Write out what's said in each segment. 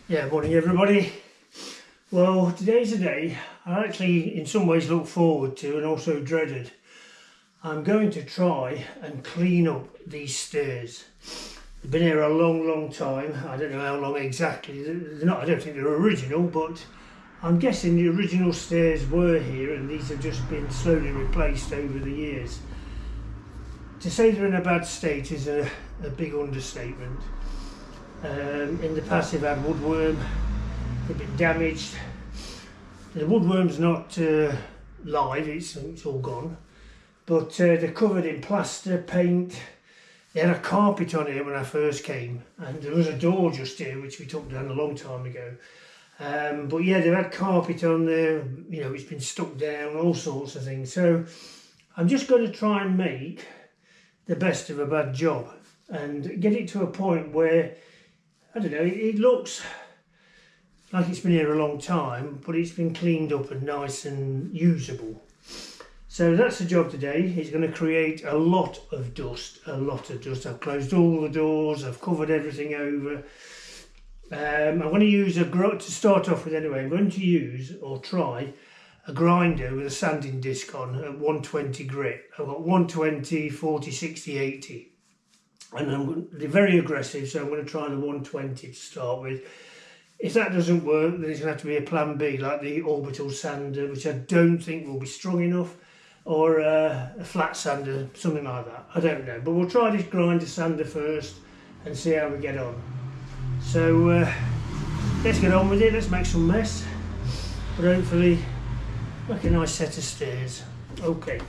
Yeah, morning everybody. Well, today's a day I actually in some ways look forward to and also dreaded. I'm going to try and clean up these stairs. They've been here a long time. I don't know how long exactly. They're not, I don't think they're original, but I'm guessing the original stairs were here and these have just been slowly replaced over the years. To say they're in a bad state is a big understatement. In the past they've had woodworm, they've been damaged. The woodworm's not live, it's all gone, but they're covered in plaster, paint. They had a carpet on here when I first came, and there was a door just here which we took down a long time ago. But yeah, they've had carpet on there, you know, it's been stuck down, all sorts of things. So I'm just going to try and make the best of a bad job and get it to a point where, I don't know, it looks like it's been here a long time, but it's been cleaned up and nice and usable. So that's the job today. It's going to create a lot of dust. I've closed all the doors, I've covered everything over. I'm going to use to start off with anyway, I'm going to use or try a grinder with a sanding disc on at 120 grit. I've got 120, 40, 60, 80. And they're very aggressive, so I'm going to try the 120 to start with. If that doesn't work, then it's going to have to be a plan B, like the orbital sander, which I don't think will be strong enough, or a flat sander, something like that. I don't know, but we'll try this grinder sander first and see how we get on. So let's get on with it, let's make some mess, but hopefully make a nice set of stairs. Okay.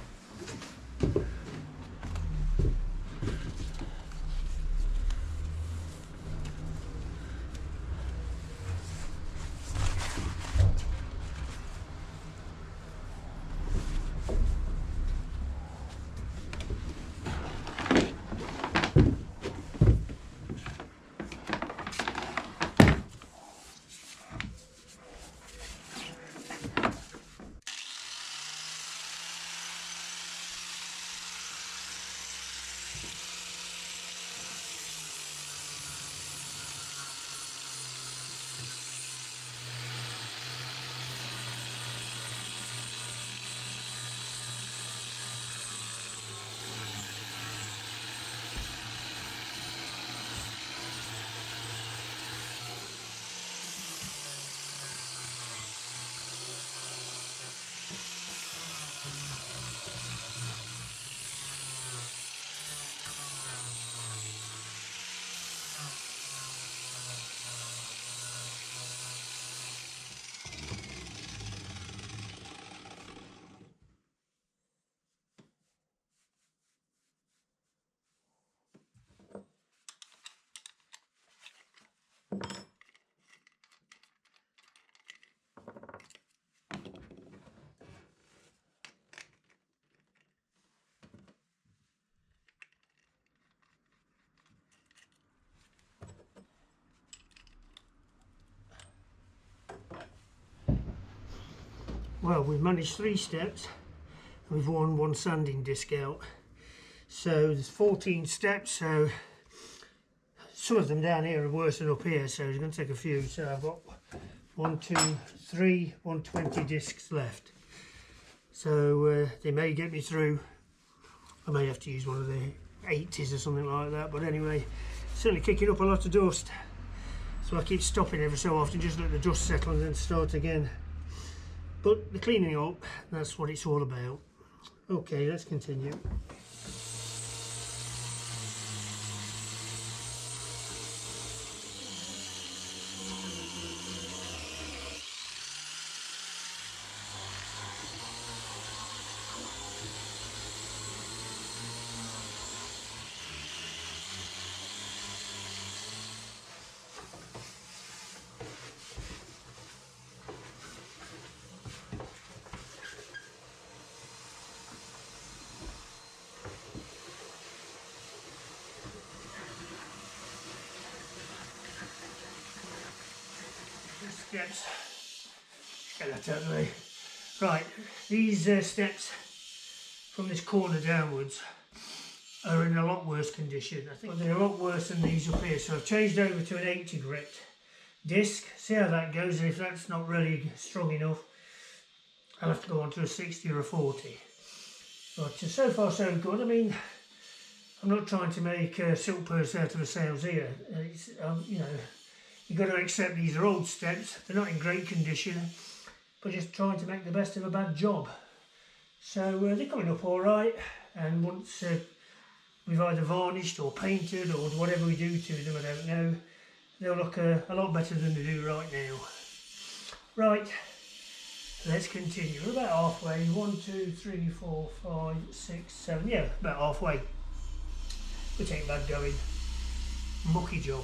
Well, we've managed 3 steps and we've worn one sanding disc out. So there's 14 steps, so some of them down here are worse than up here, so it's going to take a few. So I've got 1, 2, 3, 120 discs left. So they may get me through. I may have to use one of the 80s or something like that, but anyway, certainly kicking up a lot of dust. So I keep stopping every so often, just let the dust settle and then start again. But the cleaning up, that's what it's all about. Okay, let's continue. Steps, get that out of the way. Right, these steps from this corner downwards are in a lot worse condition. I think they're a lot worse than these up here, so I've changed over to an 80 grit disc, see how that goes, and if that's not really strong enough, I'll have to go on to a 60 or a 40. But so far so good. I mean, I'm not trying to make a silk purse out of a sails here. It's, you know, you've got to accept these are old steps, they're not in great condition, but just trying to make the best of a bad job. So they're coming up all right, and once we've either varnished or painted or whatever we do to them, I don't know, they'll look a lot better than they do right now. Right, let's continue. We're about halfway. 1, 2, 3, 4, 5, 6, 7. Yeah, about halfway. Which ain't bad going. Mucky job.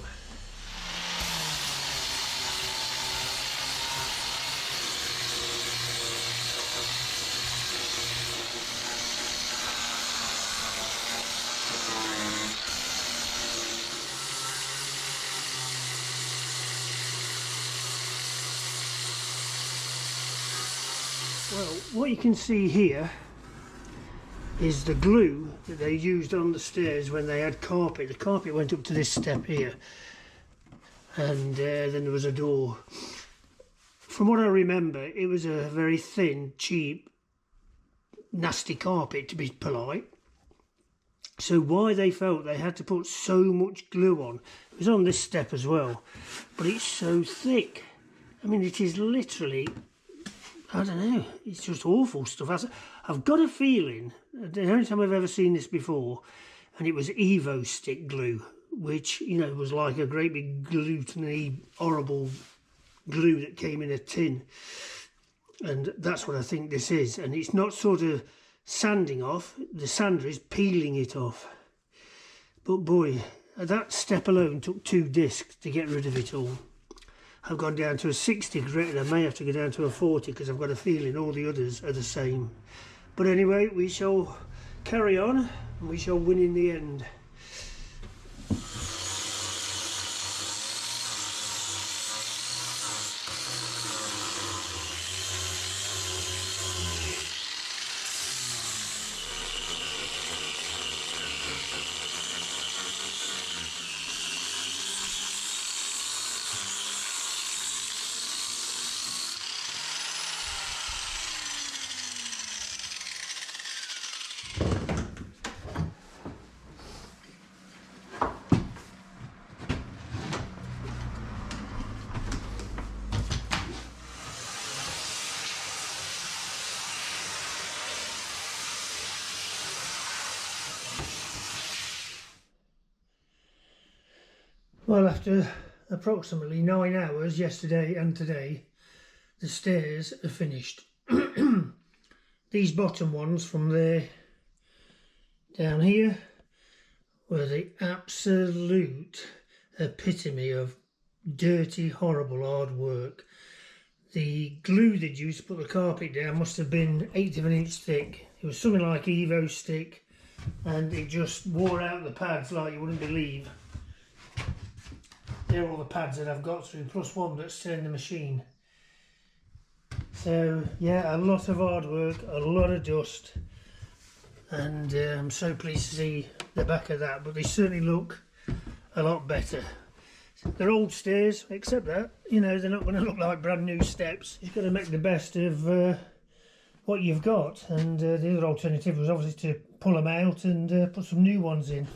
Well, what you can see here is the glue that they used on the stairs when they had carpet. The carpet went up to this step here, and then there was a door. From what I remember, it was a very thin, cheap, nasty carpet, to be polite. So why they felt they had to put so much glue on, it was on this step as well, but it's so thick. I mean, it is literally, I don't know, it's just awful stuff. I've got a feeling, the only time I've ever seen this before, and it was Evo stick glue, which, you know, was like a great big gluteny, horrible glue that came in a tin. And that's what I think this is. And it's not sort of sanding off, the sander is peeling it off. But boy, that step alone took 2 discs to get rid of it all. I've gone down to a 60 grit, and I may have to go down to a 40 because I've got a feeling all the others are the same. But anyway, we shall carry on and we shall win in the end. Well, after approximately 9 hours yesterday and today, the stairs are finished. These bottom ones from there down here were the absolute epitome of dirty, horrible hard work. The glue they'd used to put the carpet down must have been 1/8 of an inch thick. It was something like Evo stick, and it just wore out the pads like you wouldn't believe. They're all the pads that I've got through, plus one that's still in the machine. So yeah, a lot of hard work, a lot of dust, and I'm so pleased to see the back of that, but they certainly look a lot better. They're old stairs, except that, you know, they're not going to look like brand new steps. You've got to make the best of what you've got, and the other alternative was obviously to pull them out and put some new ones in.